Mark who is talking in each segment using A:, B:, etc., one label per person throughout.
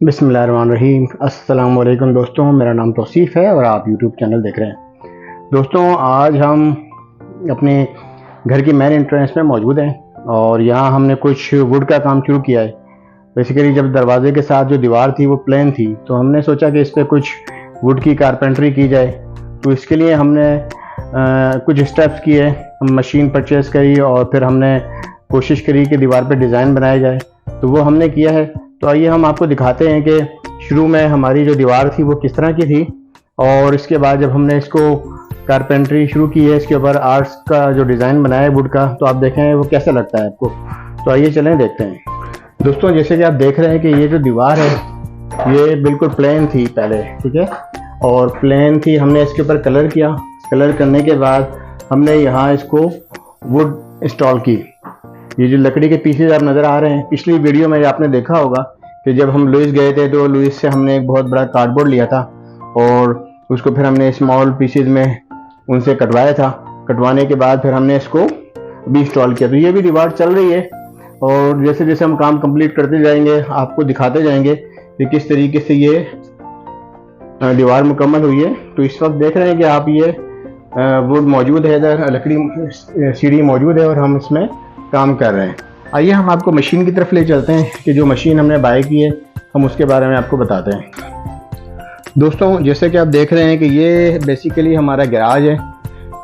A: बिस्मिल्लाहिर्रहमानिर्रहीम। अस्सलाम वालेकुम दोस्तों, मेरा नाम तौसीफ़ है और आप यूट्यूब चैनल देख रहे हैं। दोस्तों, आज हम अपने घर की मेन एंट्रेंस में मौजूद हैं और यहाँ हमने कुछ वुड का काम शुरू किया है। बेसिकली जब दरवाजे के साथ जो दीवार थी वो प्लेन थी, तो हमने सोचा कि इस पर कुछ वुड की कारपेंट्री की जाए। तो इसके लिए हमने कुछ स्टेप्स किए। हम मशीन परचेज़ करी और फिर हमने कोशिश करी कि दीवार पर डिज़ाइन बनाया जाए, तो वो हमने किया है। तो आइए हम आपको दिखाते हैं कि शुरू में हमारी जो दीवार थी वो किस तरह की थी और इसके बाद जब हमने इसको कारपेंट्री शुरू की है, इसके ऊपर आर्ट्स का जो डिज़ाइन बनाया है वुड का, तो आप देखें वो कैसा लगता है आपको। तो आइए चलें देखते हैं। दोस्तों, जैसे कि आप देख रहे हैं कि ये जो दीवार है ये बिल्कुल प्लेन थी पहले, ठीक है, और प्लेन थी। हमने इसके ऊपर कलर किया। कलर करने के बाद हमने यहाँ इसको वुड इंस्टॉल की। ये जो लकड़ी के पीसेज आप नज़र आ रहे हैं, पिछली वीडियो में आपने देखा होगा कि जब हम लुइस गए थे तो लुइस से हमने एक बहुत बड़ा कार्डबोर्ड लिया था और उसको फिर हमने स्मॉल पीसेज में उनसे कटवाया था। कटवाने के बाद फिर हमने इसको भी इंस्टॉल किया। तो ये भी दीवार चल रही है और जैसे जैसे हम काम कंप्लीट करते जाएंगे आपको दिखाते जाएंगे कि किस तरीके से ये दीवार मुकम्मल हुई है। तो इस वक्त देख रहे हैं कि आप ये वुड मौजूद है, इधर लकड़ी सीढ़ी मौजूद है और हम इसमें काम कर रहे हैं। आइए हम आपको मशीन की तरफ ले चलते हैं कि जो मशीन हमने बाय की है हम उसके बारे में आपको बताते हैं। दोस्तों, जैसे कि आप देख रहे हैं कि ये बेसिकली हमारा गैराज है।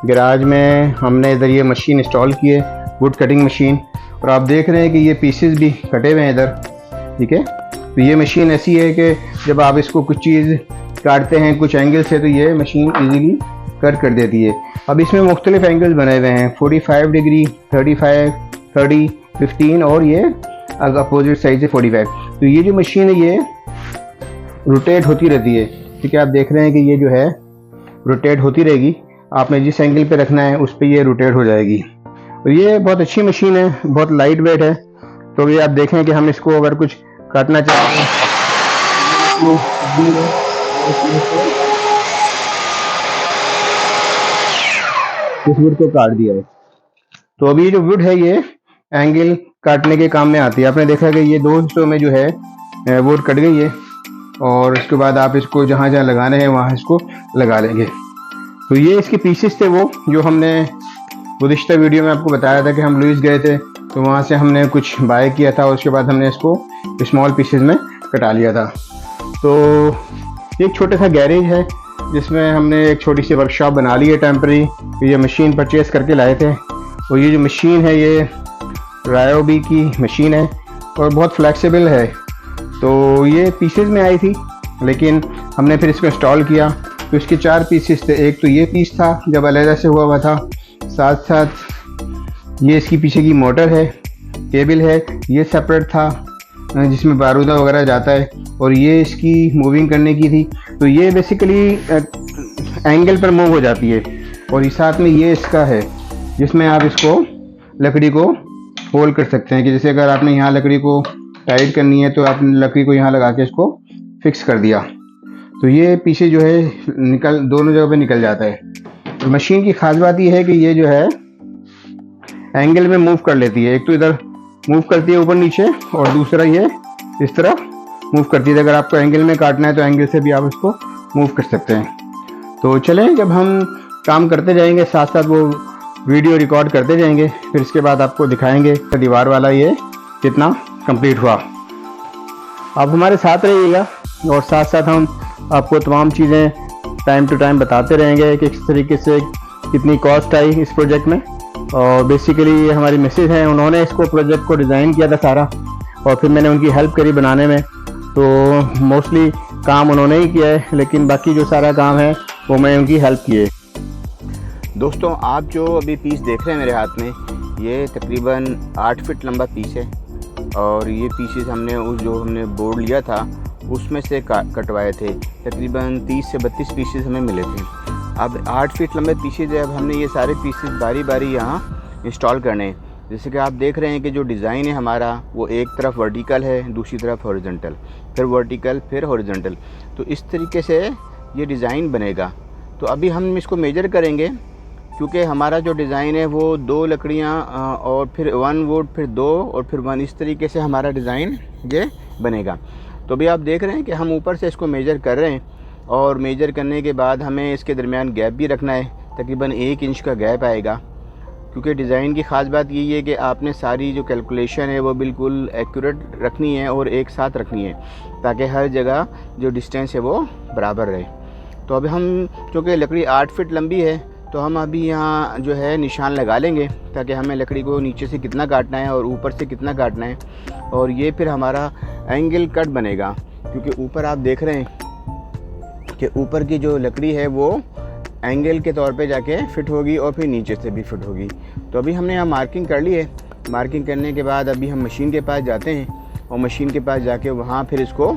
A: गैराज में हमने इधर ये मशीन इंस्टॉल की है, वुड कटिंग मशीन, और आप देख रहे हैं कि ये पीसेस भी कटे हुए हैं इधर, ठीक है। तो ये मशीन ऐसी है कि जब आप इसको कुछ चीज़ काटते हैं कुछ एंगल से तो ये मशीन ईजीली कट कर देती है। अब इसमें मुख्तलिफ एंगल्स बने हुए हैं, 45 डिग्री, 35, 30, 15 और ये अपोजिट साइड से 45। तो ये जो मशीन है ये रोटेट होती रहती है, ठीक है। आप देख रहे हैं कि ये जो है रोटेट होती रहेगी। आपने जिस एंगल पे रखना है उस पे ये रोटेट हो जाएगी। तो ये बहुत अच्छी मशीन है, बहुत लाइट वेट है। तो ये आप देखें कि हम इसको अगर कुछ काटना चाहते हैं इस वुड को काट दिया है। तो अभी ये जो वुड है ये एंगल काटने के काम में आती है। आपने देखा कि ये दो हिस्सों में जो है वुड कट गई है और उसके बाद आप इसको जहाँ जहाँ लगाने हैं वहाँ इसको लगा लेंगे। तो ये इसके पीसेस थे वो जो हमने गुज़िश्ता वीडियो में आपको बताया था कि हम लुइस गए थे तो वहाँ से हमने कुछ बाय किया था और उसके बाद हमने इसको स्मॉल पीसेस में कटा लिया था। तो एक छोटा सा गैरेज है जिसमें हमने एक छोटी सी वर्कशॉप बना ली है टेम्पररी। ये मशीन परचेज़ करके लाए थे और ये जो मशीन है ये रायोबी की मशीन है और बहुत फ्लेक्सिबल है। तो ये पीसेस में आई थी लेकिन हमने फिर इसको इंस्टॉल किया। तो इसके 4 पीसेस थे। एक तो ये पीस था जब अलहदा से हुआ था, साथ साथ ये इसकी पीछे की मोटर है, केबल है, ये सेपरेट था जिसमें बारूदा वगैरह जाता है, और ये इसकी मूविंग करने की थी। तो ये बेसिकली एंगल पर मूव हो जाती है। और इस साथ में ये इसका है जिसमें आप इसको लकड़ी को होल्ड कर सकते हैं कि जैसे अगर आपने यहाँ लकड़ी को टाइट करनी है तो आपने लकड़ी को यहाँ लगा के इसको फिक्स कर दिया तो ये पीछे जो है दोनों जगह पे निकल जाता है। तो मशीन की खास बात ये है कि ये जो है एंगल में मूव कर लेती है। एक तो इधर मूव करती है ऊपर नीचे और दूसरा ये इस तरह मूव करती है। अगर आपको एंगल में काटना है तो एंगल से भी आप इसको मूव कर सकते हैं। तो चलें, जब हम काम करते जाएंगे साथ साथ वो वीडियो रिकॉर्ड करते जाएंगे, फिर इसके बाद आपको दिखाएंगे कि दीवार वाला ये कितना कंप्लीट हुआ। आप हमारे साथ रहिएगा और साथ साथ हम आपको तमाम चीज़ें टाइम टू टाइम बताते रहेंगे कि किस तरीके से कितनी कॉस्ट आई इस प्रोजेक्ट में। और बेसिकली ये हमारी मिसेज हैं, उन्होंने इसको प्रोजेक्ट को डिज़ाइन किया था सारा और फिर मैंने उनकी हेल्प करी बनाने में। तो मोस्टली काम उन्होंने ही किया है लेकिन बाकी जो सारा काम है वो मैं उनकी हेल्प की है।
B: दोस्तों, आप जो अभी पीस देख रहे हैं मेरे हाथ में, ये तकरीबन 8 फीट लंबा पीस है और ये पीसेस हमने हमने बोर्ड लिया था उसमें से कटवाए थे। तकरीबन 30 से 32 पीसेस हमें मिले थे। अब 8 फीट लंबे पीसेज है। अब हमने ये सारे पीसेस बारी बारी यहाँ इंस्टॉल करने हैं। जैसे कि आप देख रहे हैं कि जो डिज़ाइन है हमारा वो एक तरफ वर्टिकल है, दूसरी तरफ हॉरिजॉन्टल, फिर वर्टिकल, फिर हॉरिजॉन्टल। तो इस तरीके से ये डिज़ाइन बनेगा। तो अभी हम इसको मेजर करेंगे क्योंकि हमारा जो डिज़ाइन है वो 2 लकड़ियाँ और फिर 1 वुड, फिर 2 और फिर 1, इस तरीके से हमारा डिज़ाइन ये बनेगा। तो अभी आप देख रहे हैं कि हम ऊपर से इसको मेजर कर रहे हैं, और मेजर करने के बाद हमें इसके दरमियान गैप भी रखना है, तकरीबन 1 इंच का गैप आएगा। क्योंकि डिज़ाइन की ख़ास बात यही है कि आपने सारी जो कैलकुलेशन है वो बिल्कुल एक्यूरेट रखनी है और एक साथ रखनी है, ताकि हर जगह जो डिस्टेंस है वो बराबर रहे। तो अभी हम, चूँकि लकड़ी 8 फीट लंबी है, तो हम अभी यहाँ जो है निशान लगा लेंगे, ताकि हमें लकड़ी को नीचे से कितना काटना है और ऊपर से कितना काटना है, और ये फिर हमारा एंगल कट बनेगा। क्योंकि ऊपर आप देख रहे हैं कि ऊपर की जो लकड़ी है वो एंगल के तौर पे जाके फ़िट होगी और फिर नीचे से भी फ़िट होगी। तो अभी हमने यहाँ मार्किंग कर ली है। मार्किंग करने के बाद अभी हम मशीन के पास जाते हैं, और मशीन के पास जाके वहाँ फिर इसको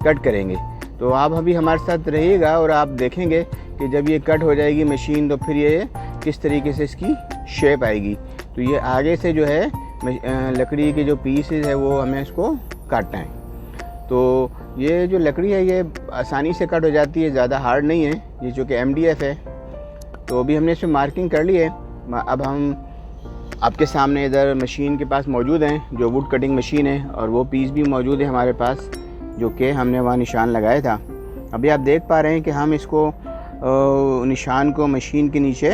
B: कट करेंगे। तो आप अभी हमारे साथ रहिएगा और आप देखेंगे कि जब ये कट हो जाएगी मशीन, तो फिर ये किस तरीके से इसकी शेप आएगी। तो ये आगे से जो है लकड़ी के जो पीसेस है वो हमें इसको काटना है। तो ये जो लकड़ी है ये आसानी से कट हो जाती है, ज़्यादा हार्ड नहीं है ये, जो कि MDF है। तो अभी हमने इसमें मार्किंग कर ली है। अब हम आपके सामने इधर मशीन के पास मौजूद हैं, जो वुड कटिंग मशीन है, और वो पीस भी मौजूद है हमारे पास, जो कि हमने वहाँ निशान लगाया था। अभी आप देख पा रहे हैं कि हम इसको निशान को मशीन के नीचे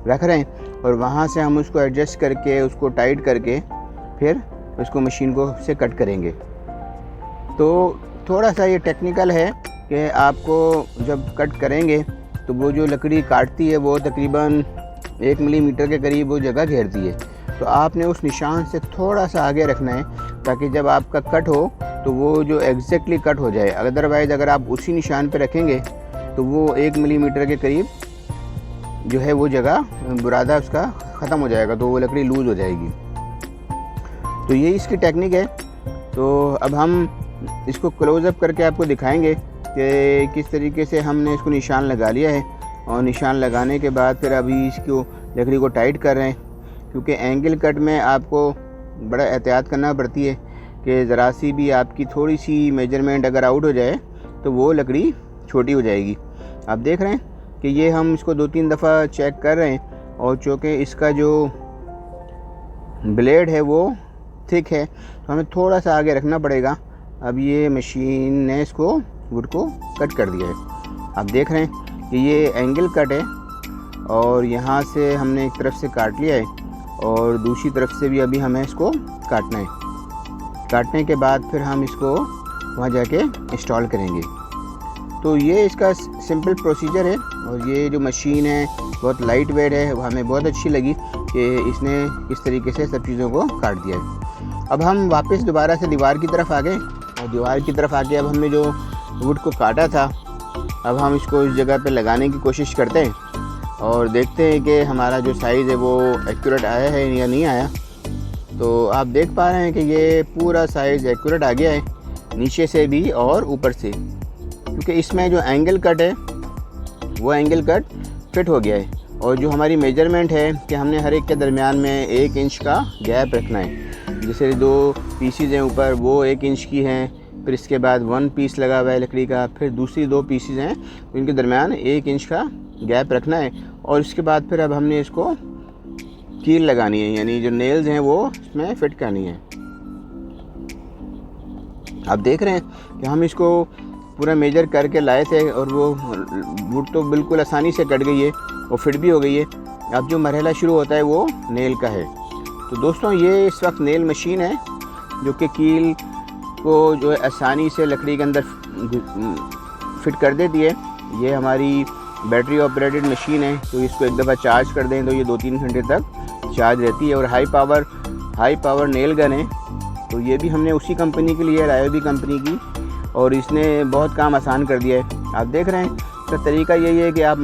B: रख रहे हैं, और वहाँ से हम उसको एडजस्ट करके, उसको टाइट करके फिर उसको मशीन को से कट करेंगे। तो थोड़ा सा ये टेक्निकल है कि आपको जब कट करेंगे तो वो जो लकड़ी काटती है वो तकरीबन 1 मिलीमीटर के करीब वो जगह घेरती है। तो आपने उस निशान से थोड़ा सा आगे रखना है, ताकि जब आपका कट हो तो वो जो एग्जैक्टली कट हो जाए। अदरवाइज़ अगर आप उसी निशान पे रखेंगे तो वो 1 मिलीमीटर के करीब जो है वो जगह बुरादा उसका ख़त्म हो जाएगा, तो वो लकड़ी लूज़ हो जाएगी। तो ये इसकी टेक्निक है। तो अब हम इसको क्लोज़अप करके आपको दिखाएंगे कि किस तरीके से हमने इसको निशान लगा लिया है, और निशान लगाने के बाद फिर अभी इसको लकड़ी को टाइट कर रहे हैं। क्योंकि एंगल कट में आपको बड़ा एहतियात करना पड़ती है कि ज़रा सी भी आपकी थोड़ी सी मेजरमेंट अगर आउट हो जाए तो वो लकड़ी छोटी हो जाएगी। आप देख रहे हैं कि ये हम इसको 2-3 दफ़ा चेक कर रहे हैं, और चूँकि इसका जो ब्लेड है वो थिक है तो हमें थोड़ा सा आगे रखना पड़ेगा। अब ये मशीन ने इसको वुड को कट कर दिया है। आप देख रहे हैं कि ये एंगल कट है, और यहाँ से हमने एक तरफ से काट लिया है, और दूसरी तरफ से भी अभी हमें इसको काटना है। काटने के बाद फिर हम इसको वहाँ जाके इंस्टॉल करेंगे। तो ये इसका सिंपल प्रोसीजर है, और ये जो मशीन है बहुत लाइट वेट है, हमें बहुत अच्छी लगी कि इसने किस तरीके से सब चीज़ों को काट दिया है। अब हम वापस दोबारा से दीवार की तरफ आ गए, और दीवार की तरफ आके अब हमने जो वुड को काटा था, अब हम इसको इस जगह पे लगाने की कोशिश करते हैं, और देखते हैं कि हमारा जो साइज़ है वो एक्यूरेट आया है या नहीं आया। तो आप देख पा रहे हैं कि ये पूरा साइज़ एक्यूरेट आ गया है, नीचे से भी और ऊपर से, क्योंकि इसमें जो एंगल कट है वो एंगल कट फिट हो गया है। और जो हमारी मेजरमेंट है कि हमने हर एक के दरमियान में 1 इंच का गैप रखना है। जैसे 2 पीसीज हैं ऊपर वो 1 इंच की हैं, फिर इसके बाद 1 पीस लगा हुआ है लकड़ी का, फिर दूसरी 2 पीसीज हैं उनके दरमियान 1 इंच का गैप रखना है। और इसके बाद फिर अब हमने इसको कील लगानी है, यानी जो नेल्स हैं वो इसमें फिट करनी है। आप देख रहे हैं कि हम इसको पूरा मेजर करके लाए थे, और वो वुड तो बिल्कुल आसानी से कट गई है, वो फिट भी हो गई है। अब जो मरहला शुरू होता है वो नेल का है। तो दोस्तों ये इस वक्त नेल मशीन है जो कि कील को जो है आसानी से लकड़ी के अंदर फिट कर देती है। ये हमारी बैटरी ऑपरेटेड मशीन है, तो इसको एक दफ़ा चार्ज कर दें तो ये 2-3 घंटे तक चार्ज रहती है। और हाई पावर नेल गन है, तो ये भी हमने उसी कंपनी के लिए, रायोबी कंपनी की, और इसने बहुत काम आसान कर दिया है। आप देख रहे हैं इसका तरीका यही है कि आप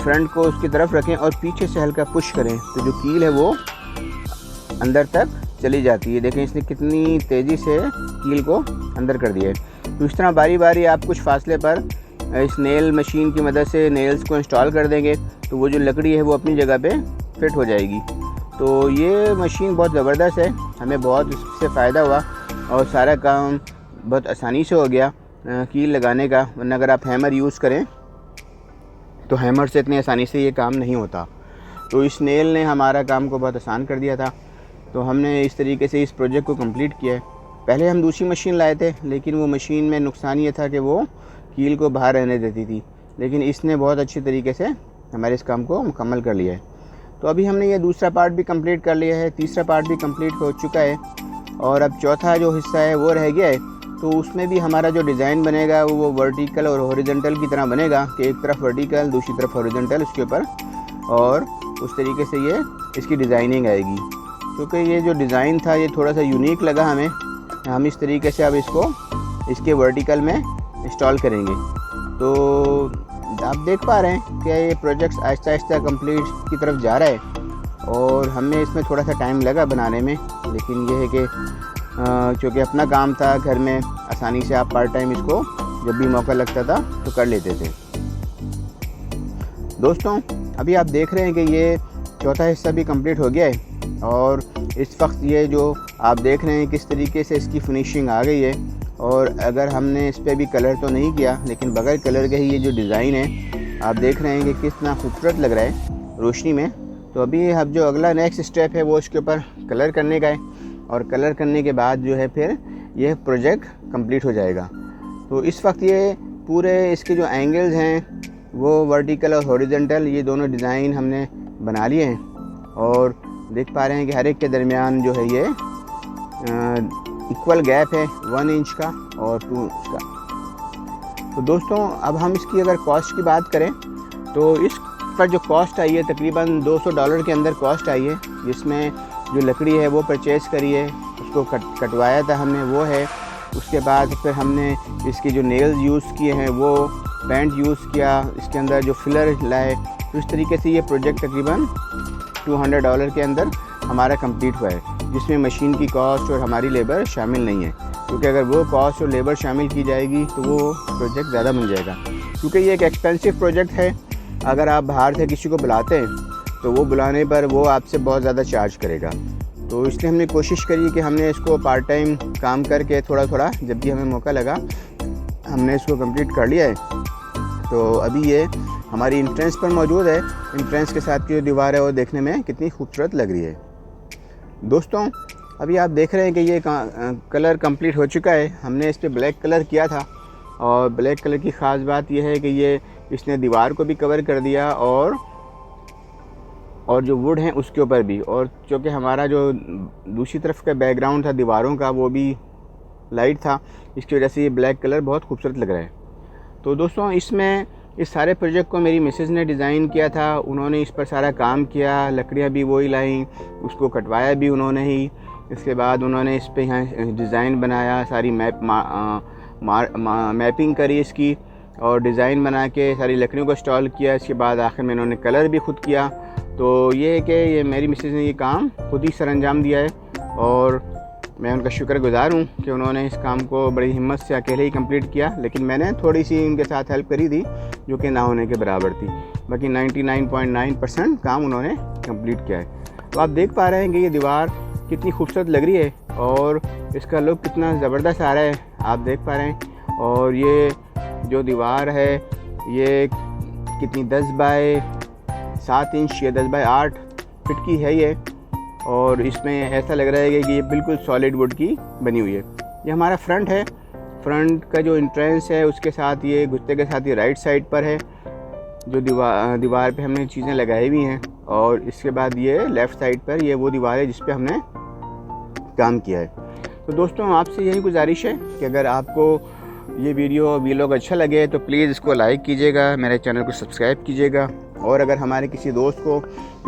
B: फ्रंट को उसकी तरफ रखें और पीछे से हल्का पुश करें, तो जो कील है वो अंदर तक चली जाती है। देखें इसने कितनी तेज़ी से कील को अंदर कर दिया है। तो इस तरह बारी बारी आप कुछ फासले पर इस नेल मशीन की मदद से नेल्स को इंस्टॉल कर देंगे, तो वो जो लकड़ी है वो अपनी जगह पे फिट हो जाएगी। तो ये मशीन बहुत ज़बरदस्त है, हमें बहुत इससे फ़ायदा हुआ, और सारा काम बहुत आसानी से हो गया कील लगाने का। वरना अगर आप हैमर यूज़ करें तो हैमर से इतनी आसानी से ये काम नहीं होता। तो इस नेल ने हमारा काम को बहुत आसान कर दिया था। तो हमने इस तरीके से इस प्रोजेक्ट को कंप्लीट किया है। पहले हम दूसरी मशीन लाए थे, लेकिन वो मशीन में नुकसान ये था कि वो कील को बाहर रहने देती थी, लेकिन इसने बहुत अच्छे तरीके से हमारे इस काम को मुकम्मल कर लिया है। तो अभी हमने ये दूसरा पार्ट भी कंप्लीट कर लिया है, तीसरा पार्ट भी कंप्लीट हो चुका है और अब चौथा जो हिस्सा है वो रह गया है। तो उसमें भी हमारा जो डिज़ाइन बनेगा वो वर्टिकल और हॉरिजॉन्टल की तरह बनेगा कि एक तरफ वर्टिकल दूसरी तरफ हॉरिजॉन्टल उसके ऊपर, और उस तरीके से ये इसकी डिज़ाइनिंग आएगी। क्योंकि ये जो डिज़ाइन था ये थोड़ा सा यूनिक लगा हमें, हम इस तरीके से अब इसको इसके वर्टिकल में इंस्टॉल करेंगे। तो आप देख पा रहे हैं कि ये प्रोजेक्ट्स आहिस्ता आहिस्ता कंप्लीट की तरफ जा रहा है और हमें इसमें थोड़ा सा टाइम लगा बनाने में, लेकिन ये है कि क्योंकि अपना काम था घर में, आसानी से आप पार्ट टाइम इसको जब भी मौका लगता था तो कर लेते थे। दोस्तों अभी आप देख रहे हैं कि ये चौथा हिस्सा भी कंप्लीट हो गया है और इस वक्त ये जो आप देख रहे हैं किस तरीके से इसकी फिनिशिंग आ गई है। और अगर हमने इस पर भी कलर तो नहीं किया, लेकिन बगैर कलर के ही ये जो डिज़ाइन है आप देख रहे हैं कि कितना खूबसूरत लग रहा है रोशनी में। तो अभी अब जो अगला नेक्स्ट स्टेप है वो इसके ऊपर कलर करने का है और कलर करने के बाद जो है फिर यह प्रोजेक्ट कंप्लीट हो जाएगा। तो इस वक्त ये पूरे इसके जो एंगल्स हैं वो वर्टिकल और हॉरिजॉन्टल ये दोनों डिज़ाइन हमने बना लिए हैं और देख पा रहे हैं कि हर एक के दरमियान जो है ये इक्वल गैप है 1 इंच का और 2 इंच का। तो दोस्तों अब हम इसकी अगर कॉस्ट की बात करें तो इस पर जो कॉस्ट आई है तकरीबन $200 के अंदर कॉस्ट आई है, जिसमें जो लकड़ी है वो परचेज़ करी है, उसको कटवाया था हमने वो है। उसके बाद फिर हमने इसके जो नेल्स यूज़ किए हैं वो पेंट यूज़ किया, इसके अंदर जो फिलर लाए। तो इस तरीके से ये प्रोजेक्ट तकरीबन $200 के अंदर हमारा कंप्लीट हुआ है, जिसमें मशीन की कॉस्ट और हमारी लेबर शामिल नहीं है। क्योंकि अगर वो कॉस्ट और लेबर शामिल की जाएगी तो वो प्रोजेक्ट ज़्यादा बन जाएगा, क्योंकि ये एक एक्सपेंसिव प्रोजेक्ट है। अगर आप बाहर से किसी को बुलाते हैं तो वो बुलाने पर वो आपसे बहुत ज़्यादा चार्ज करेगा। तो इसलिए हमने कोशिश करी कि हमने इसको पार्ट टाइम काम करके थोड़ा थोड़ा जब भी हमें मौका लगा हमने इसको कंप्लीट कर लिया है। तो अभी ये हमारी इंट्रेंस पर मौजूद है। इंट्रेंस के साथ की जो दीवार है वो देखने में कितनी खूबसूरत लग रही है। दोस्तों अभी आप देख रहे हैं कि ये कलर कंप्लीट हो चुका है। हमने इस पर ब्लैक कलर किया था और ब्लैक कलर की ख़ास बात यह है कि ये इसने दीवार को भी कवर कर दिया और जो वुड हैं उसके ऊपर भी, और चूँकि हमारा जो दूसरी तरफ का बैकग्राउंड था दीवारों का वो भी लाइट था, इसकी वजह से ये ब्लैक कलर बहुत खूबसूरत लग रहा है। तो दोस्तों इसमें इस सारे प्रोजेक्ट को मेरी मिसेज़ ने डिज़ाइन किया था, उन्होंने इस पर सारा काम किया, लकड़ियाँ भी वही लाई, उसको कटवाया भी उन्होंने ही। इसके बाद उन्होंने इस पे यहाँ डिज़ाइन बनाया, सारी मैपिंग करी इसकी और डिज़ाइन बना के सारी लकड़ियों को इंस्टॉल किया। इसके बाद आखिर में इन्होंने कलर भी खुद किया। तो ये है कि ये मेरी मिसेज़ ने ये काम खुद ही सरअंजाम दिया है और मैं उनका शुक्रगुज़ार हूँ कि उन्होंने इस काम को बड़ी हिम्मत से अकेले ही कंप्लीट किया। लेकिन मैंने थोड़ी सी उनके साथ हेल्प करी थी जो कि ना होने के बराबर थी, बाकी 99.9% काम उन्होंने कंप्लीट किया है। तो आप देख पा रहे हैं कि ये दीवार कितनी खूबसूरत लग रही है और इसका लुक कितना ज़बरदस्त आ रहा है, आप देख पा रहे हैं। और ये जो दीवार है ये कितनी 10 बाय 7 इंच या 10 बाय 8 फिट की है ये, और इसमें ऐसा लग रहा है कि ये बिल्कुल सॉलिड वुड की बनी हुई है। ये हमारा फ्रंट है, फ्रंट का जो एंट्रेंस है उसके साथ ये घुसते के साथ ये राइट साइड पर है जो दीवार पे हमने चीज़ें लगाई हुई हैं, और इसके बाद ये लेफ़्ट साइड पर ये वो दीवार है जिस पे हमने काम किया है। तो दोस्तों आपसे यही गुजारिश है कि अगर आपको ये वीडियो अच्छा लगे तो प्लीज़ इसको लाइक कीजिएगा, मेरे चैनल को सब्सक्राइब कीजिएगा। और अगर हमारे किसी दोस्त को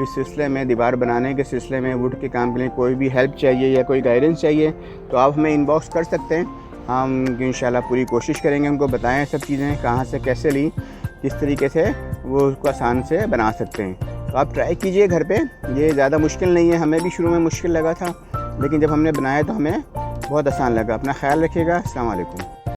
B: इस सिलसिले में दीवार बनाने के सिलसिले में वुड के काम के लिए कोई भी हेल्प चाहिए या कोई गाइडेंस चाहिए तो आप हमें इनबॉक्स कर सकते हैं। हम इंशाल्लाह पूरी कोशिश करेंगे उनको बताएं सब चीज़ें कहाँ से कैसे ली, किस तरीके से वो उसको आसान से बना सकते हैं। तो आप ट्राई कीजिए घर पे, ये ज़्यादा मुश्किल नहीं है। हमें भी शुरू में मुश्किल लगा था, लेकिन जब हमने बनाया तो हमें बहुत आसान लगा। अपना ख्याल रखिएगा। अस्सलाम वालेकुम।